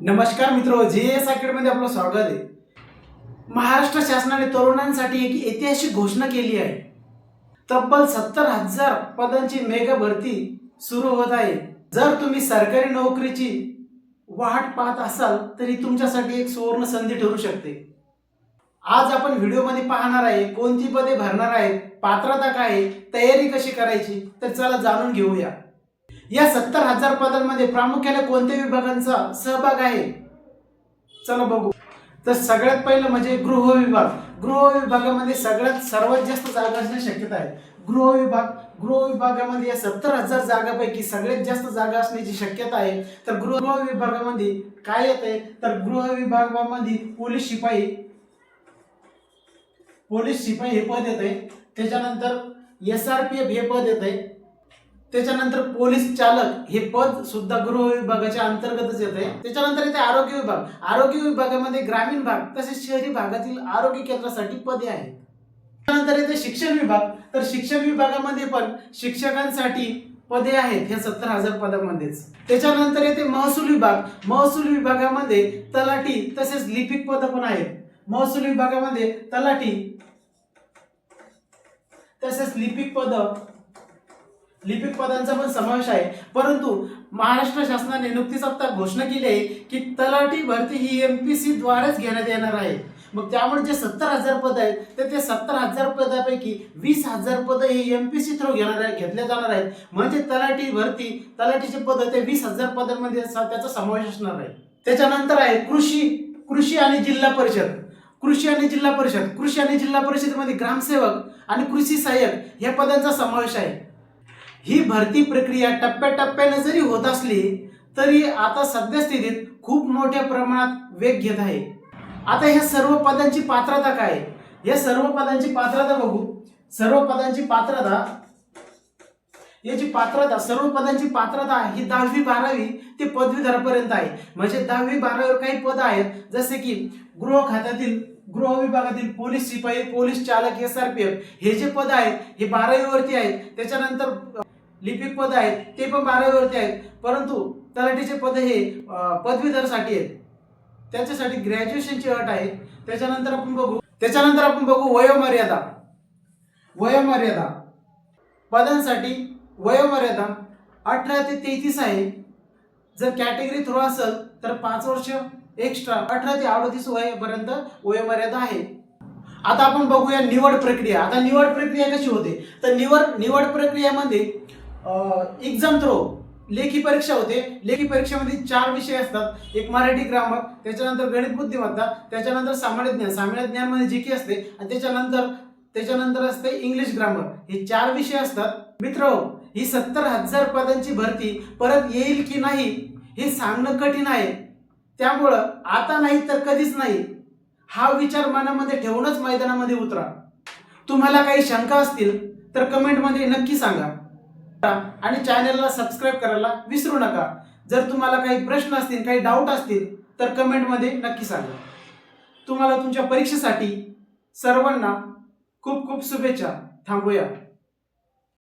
नमस्कार मित्रो, जीएस अकॅडमीमध्ये आपलं स्वागत आहे। महाराष्ट्र शासनाने तरुणांसाठी एक ऐतिहासिक घोषणा केली आहे। तब्बल 70,000 पदांची मेगा भरती सुरू होत आहे। जर तुम्ही सरकारी नोकरीची वाट पाहत असाल तरी तुमच्यासाठी एक सुवर्ण संधी ठरू शकते। आज आपण व्हिडिओमध्ये पाहणार आहे कोणती पदे भरणार आहेत, पात्रता काय आहे, तयारी कशी करायची, तर चला जाणून घेऊया। या 70,000 पदांमध्ये प्रामुख्याने कोणत्या विभागांचा सहभाग आहे चला बघू। तर सगळ्यात पहिलं म्हणजे गृह विभाग। गृह विभागामध्ये सर्वात जास्त जागा असण्याची शक्यता आहे। गृह विभागामध्ये या 70,000 जागांपैकी सगळ्यात जास्त जागा असण्याची शक्यता आहे। तर गृह विभागामध्ये काय येते, तर गृह विभागामध्ये पोलीस शिपाई हे पद येते। त्याच्यानंतर SRPF हे पद येते। त्याच्यानंतर पोलीस चालक हे पद सुद्धा गृह विभागाच्या अंतर्गतच येते। त्याच्यानंतर येते आरोग्य विभाग। आरोग्य विभागामध्ये ग्रामीण भाग तसेच शहरी भागातील आरोग्य केंद्रासाठी पदे आहेत। त्यानंतर येते शिक्षण विभाग। तर शिक्षण विभागामध्ये पण शिक्षकांसाठी पदे आहेत ह्या 70,000 पदांमध्येच। त्याच्यानंतर येते महसूल विभाग। महसूल विभागामध्ये तलाठी तसेच लिपिक पद पण आहेत। महसूल विभागामध्ये तलाठी तसेच लिपिक पदांचा पण समावेश आहे। परंतु महाराष्ट्र शासनाने नुकतीच आता घोषणा केली आहे की तलाठी भरती ही MPSC द्वारेच घेण्यात येणार आहे। मग त्यामुळे जे 70,000 पद आहेत तर ते 70,000 पदापैकी 20,000 पद हे MPSC थ्रू घेतले जाणार आहेत। म्हणजे तलाठीचे पद ते 20,000 पदांमध्ये त्याचा समावेश असणार आहे। त्याच्यानंतर आहे कृषी आणि जिल्हा परिषद। कृषी आणि जिल्हा परिषदेमध्ये ग्रामसेवक आणि कृषी सहाय्यक या पदांचा समावेश आहे। ही भरती प्रक्रिया टप्प्याटप्प्याने जरी होत असली तरी आता सध्या स्थितीत खूप मोठ्या प्रमाणात वेग घेत आहे। आता ह्या सर्व पदांची पात्रता काय आहे, या सर्व पदांची पात्रता बघू। सर्व पदांची पात्रता ही 10वी 12वी ते पदवीधरापर्यंत आहे। म्हणजे 10वी 12वीवर काही पद आहेत जसे की गृह विभागातील पोलीस शिपाई, पोलीस चालक, SRPF हे जे पद आहेत हे 12वी वरती आहेत। त्याच्यानंतर लिपिक पद आहेत ते पण 12वी वरती आहेत। परंतु तलाठीचे पद हे पदवीधरसाठी आहेत, त्याच्यासाठी ग्रॅज्युएशनची अट आहे। त्याच्यानंतर आपण बघू वयोमर्यादा पदांसाठी वयोमर्यादा 18 ते 33 आहे। जर कॅटेगरी थ्रू असेल तर 5 वर्ष एक्स्ट्रा 18 ते 38 वयापर्यंत वयोमर्यादा आहे। आता आपण बघूया निवड प्रक्रिया। आता निवड प्रक्रिया कशी होते, तर निवड प्रक्रियेमध्ये एक्झाम थ्रू लेखी परीक्षा होते। लेखी परीक्षेमध्ये 4 विषय असतात, एक मराठी ग्रामर, त्याच्यानंतर गणित बुद्धिमत्ता, त्याच्यानंतर सामान्य ज्ञान मध्ये जीके असते आणि त्याच्यानंतर असते इंग्लिश ग्रामर। हे 4 विषय असतात। मित्र, ही 70,000 पदांची भरती परत येईल की नाही हे सांगणं कठीण आहे। त्यामुळं आता नाही तर कधीच नाही हा विचार मनामध्ये ठेवूनच मैदानामध्ये उतरा। तुम्हाला काही शंका असतील तर कमेंटमध्ये नक्की सांगा आणि चॅनलला सबस्क्राईब करायला विसरू नका। जर तुम्हाला काही प्रश्न असतील, काही डाऊट असतील तर कमेंटमध्ये नक्की सांगा। तुम्हाला तुमच्या परीक्षेसाठी सर्वांना खूप खूप शुभेच्छा। थांबूया।